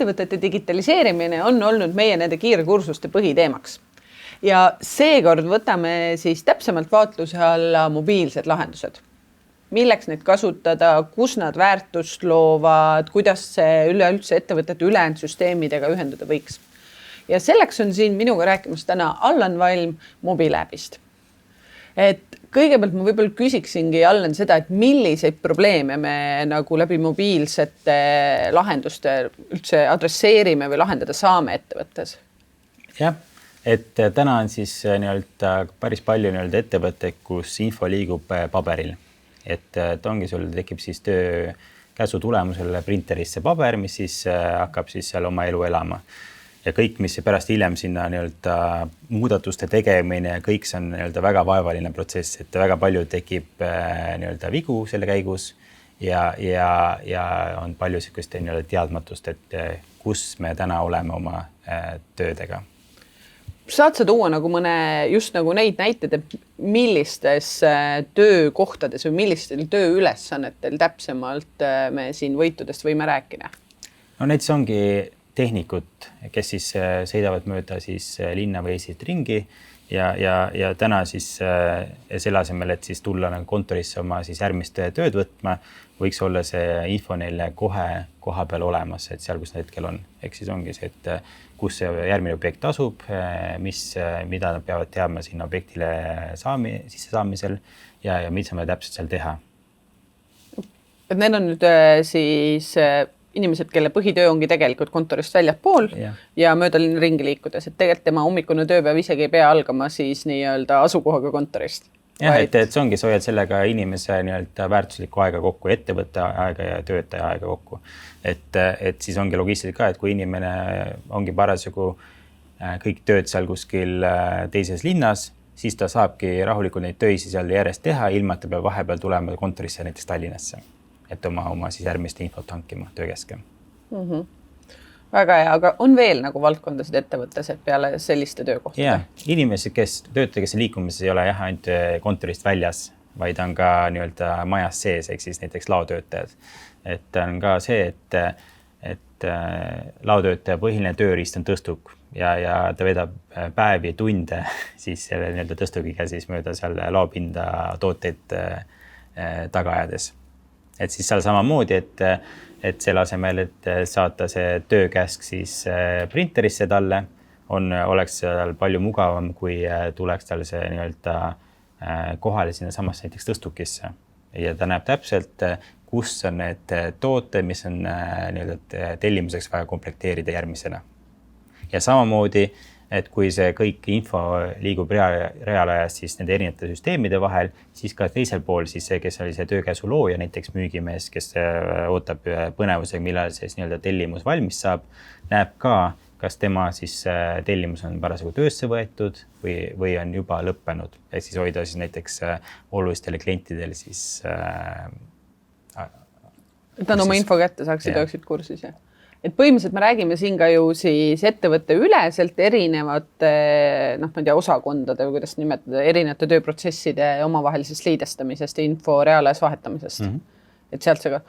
ettevõtete digitaliseerimine on olnud meie nende kiirkursuste põhiteemaks. Ja seekord võtame siis täpsemalt vaatluse alla mobiilsed lahendused. Milleks neid kasutada, kus nad väärtust loovad, kuidas see üleüldse ettevõtete ülejäänud süsteemidega ühendada võiks. Ja selleks on siin minuga rääkimas täna Allan Valm mobiiläbist. Et kõigepealt ma võib-olla küsiksingi Allan seda, et milliseid probleeme me nagu läbi mobiilsete lahenduste üldse adresseerime või lahendada saame ettevõttes? Jah, et täna on siis päris palju ettevõtteid, kus info liigub paberil. Et ongi sul tekib siis töökäsu tulemusel printerisse paber, mis siis hakkab siis seal oma elu elama. Ja kõik, mis pärast hiljem sinna muudatuste tegemine, kõik see on väga vaevaline protsess, et väga palju tekib vigu selle käigus ja on palju sellist teadmatust, et kus me täna oleme oma töödega. Saad sa tuua nagu mõne just nagu neid näited, et millistes töökohtades või millistel tööülesannetel täpsemalt me siin võitudest võime rääkida? No näiteks ongi tehnikud, kes siis sõidavad mööda siis linna või Eestit ringi ja täna siis selle asemel, et siis tulla kontorisse oma siis järgmist tööd võtma, võiks olla see info neile koha peal olemas, et seal, kus nad hetkel on. Ehk siis ongi see, et kus see järgmine objekt asub, mida nad peavad teadma sinna objektile sisse saamisel ja mis me täpselt seal teha. Et need on nüüd siis inimesed, kelle põhitöö ongi tegelikult kontorist väljapool ja mööda ringi liikudes, et tegelikult tema hommikune tööpäev isegi ei pea algama siis nii-öelda asukohaga kontorist. Jah, et see ongi, sa hoiad sellega inimese väärtuslikku aega kokku, ettevõtte aega ja töötaja aega kokku. Et siis ongi logistiliselt ka, et kui inimene ongi parasjagu kõik tööd seal kuskil teises linnas, siis ta saabki rahulikult neid töisi seal järjest teha, ilma et ta peab vahepeal tulema kontorisse näiteks Tallinnasse, et oma siis järgmist infot hankima töökeske. Väga hea, aga on veel nagu valdkondasid ettevõttes, et peale selliste töökohta? Jah, inimesed, kes liikumises ei ole ainult kontorist väljas, vaid on ka majas sees, ehk siis näiteks laotöötajad. Et on ka see, et laotöötaja põhiline tööriist on tõstuk ja ta vedab päevi ja tunde siis selle tõstugiga siis mööda seal laopinda tooteid taga ajades. Et siis seal samamoodi, et selle asemel, et saata see töökäsk siis printerisse talle, oleks seal palju mugavam, kui tuleks tal see kohale sinna samas näiteks tõstukisse. Ja ta näeb täpselt, kus on need tooted, mis on tellimuseks vaja komplekteerida järgmisena. Ja samamoodi, et kui see kõik info liigub reaalajas siis nende erinevate süsteemide vahel, siis ka teisel pool siis see, kes oli see töökäsu looja, näiteks müügimees, kes ootab põnevusega, millal see tellimus valmis saab, näeb ka, kas tema siis tellimus on parasjagu töösse võetud või on juba lõppenud. Et siis hoida siis näiteks olulistele klientidele siis et on oma info kätte, saaksid kursis, jah? Et põhimõtteliselt me räägime siin ka ju siis ettevõtte üleselt erinevate osakondade või kuidas nimetada, erinevate tööprotsesside omavahelisest liidestamisest ja info reaalajas vahetamisest. Et sealt see ka.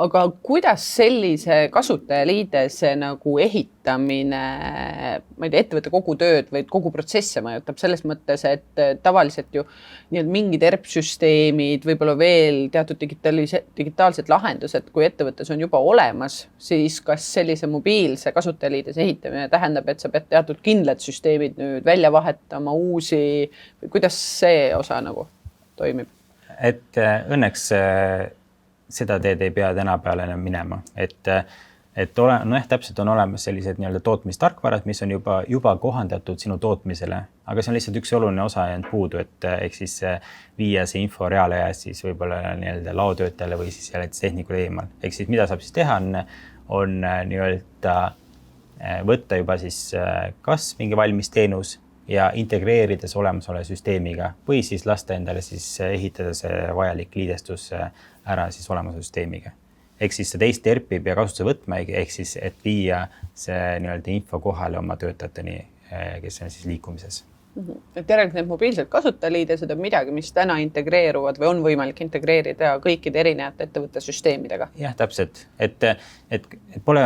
Aga kuidas sellise kasutajaliidese nagu ehitamine, ma ei tea, ettevõtte kogu tööd või kogu protsesse mõjutab selles mõttes, et tavaliselt ju mingid ERP-süsteemid, võib-olla veel teatud digitaalsed lahendused, kui ettevõttes on juba olemas, siis kas sellise mobiilse kasutajaliidese ehitamine tähendab, et sa pead teatud kindlad süsteemid nüüd välja vahetama, uusi, või kuidas see osa nagu toimib? Et õnneks seda teed ei pea tänapäeval enam minema. Täpselt on olemas sellised tootmistarkvarad, mis on juba kohandatud sinu tootmisele, aga see on lihtsalt üks oluline osa jäänud puudu, et ehk siis viia see info reaalajas siis võib-olla laotöötajale või siis tehnikule eemal. Ehk siis mida saab siis teha, on võtta juba siis kas mingi valmis teenus ja integreerides olemasole süsteemiga või siis lasta endale siis ehitada see vajalik liidestus ära siis olemuse süsteemiga. Ehk siis see teist ERP-i pea kasutuse võtma, ehk siis, et viia see info kohale oma töötajateni, kes on siis liikumises. Et järelikult need mobiilsed kasutajaliidesed on midagi, mis täna integreeruvad või on võimalik integreerida kõikide erinevate ettevõtte süsteemidega. Jah, täpselt. Et pole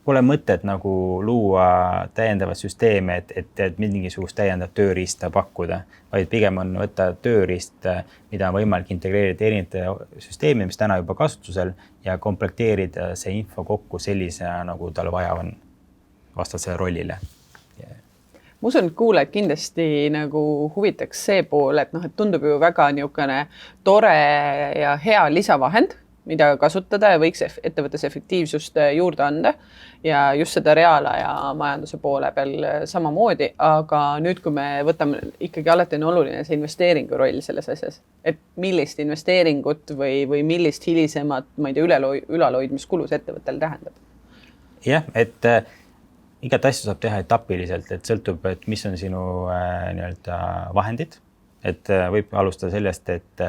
pole mõtet nagu luua täiendavat süsteeme, et mingisugust täiendavat tööriista pakkuda, vaid pigem on võtta tööriist, mida on võimalik integreerida erinevate süsteemi, mis täna juba kasutusel ja komplekteerida see info kokku sellise, nagu tal vaja on vastasele rollile. Ma usun, et kuulajad kindlasti nagu huvitaks see pool, et et tundub ju väga niisugune tore ja hea lisavahend, mida kasutada ja võiks ettevõttes efektiivsust juurde anda ja just seda reaalaja majanduse poole peal samamoodi, aga nüüd, kui me võtame, ikkagi alati on oluline see investeeringu roll selles asjas, et millist investeeringut või millist hilisemat, ma ei tea, ülalhoidmiskulus ettevõttel tähendab. Jah, et igat asju saab teha etapiliselt, et sõltub, et mis on sinu nii-öelda vahendid, et võib alustada sellest, et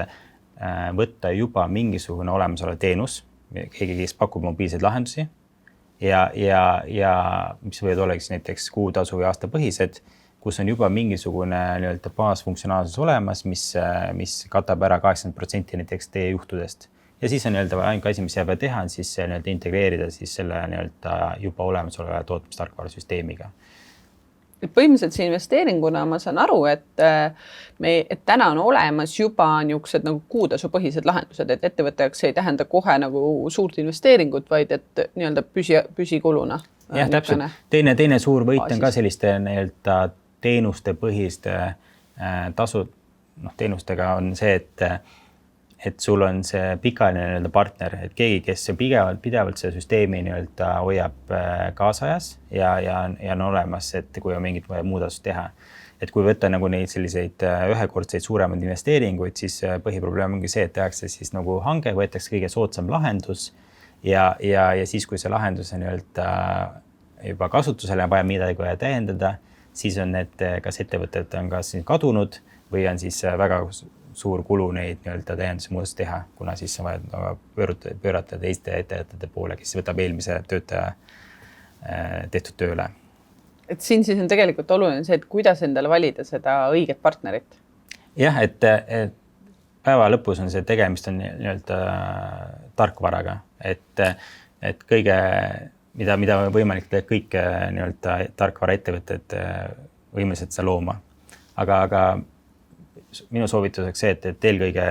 võtta juba mingisugune olemasolev teenus, keegi, kes pakub mobiilseid lahendusi ja mis võivad olla näiteks kuutasu või aastapõhised, kus on juba mingisugune nii-öelda baasfunktsionaalsus olemas, mis katab ära 80% näiteks teie juhtudest. Ja siis on nii-öelda ainult asi, mis jääb teha, on siis nii-öelda integreerida siis selle nii-öelda juba olemasoleva tootmistarkvara süsteemiga. Põhimõtteliselt see investeeringuna ma saan aru, et täna on olemas juba niisugused nagu kuutasu põhised lahendused, et ettevõtteks ei tähenda kohe nagu suurt investeeringut, vaid et nii-öelda püsikuluna. Jah, täpselt. Teine suur võit on ka selliste nii-öelda teenuste põhiste tasud. Teenustega on see, et sul on see pikaajaline partner, et keegi, kes pidevalt see süsteemi nii-öelda hoiab kaasajas ja on olemas, et kui on mingit muud asjad teha. Et kui võtta nagu neid selliseid ühekordseid suuremaid investeeringuid, siis põhiprobleem ongi see, et tehakse siis nagu hange, võetakse kõige soodsam lahendus ja siis, kui see lahendus on nii-öelda juba kasutusele ja vaja midagi vaja täiendada, siis on need, kas ettevõtted on kas kadunud või on siis väga suur kulu neid nii-öelda täienduse muudatust teha, kuna siis on vaja pöörata teiste ettevõtete poole, kes võtab eelmise töötaja tehtud tööle. Et siin siis on tegelikult oluline see, et kuidas endale valida seda õiget partnerit. Jah, et päeva lõpus on see tegemist on nii-öelda tarkvaraga, et kõige, mida on võimalik kõik nii-öelda tarkvara ettevõtted võimelised seda looma. Aga minu soovituseks see, et eelkõige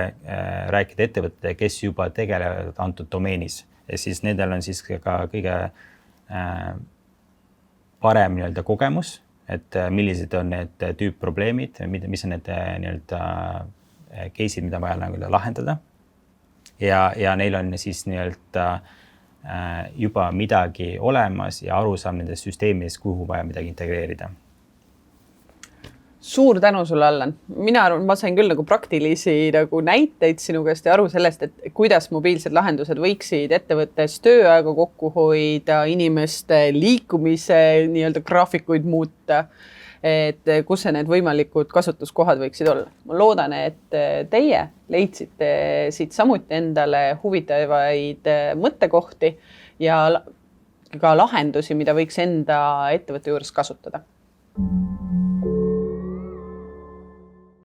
rääkida ettevõtete, kes juba tegelevad antud domeenis. Ja siis nendel on siis ka kõige parem nii-öelda kogemus, et millised on need tüüpprobleemid, mis on need nii-öelda case'id, mida vaja lahendada. Ja neil on siis nii-öelda juba midagi olemas ja aru saab nendest süsteemidest, kuhu vaja midagi integreerida. Suur tänu sulle, Allan. Mina arvan, ma sain küll nagu praktilisi nagu näiteid sinu käest ja aru sellest, et kuidas mobiilsed lahendused võiksid ettevõttes tööaega kokku hoida, inimeste liikumise nii-öelda graafikuid muuta, et kus need võimalikud kasutuskohad võiksid olla. Ma loodan, et teie leidsite siit samuti endale huvitavaid mõttekohti ja ka lahendusi, mida võiks enda ettevõtte juures kasutada.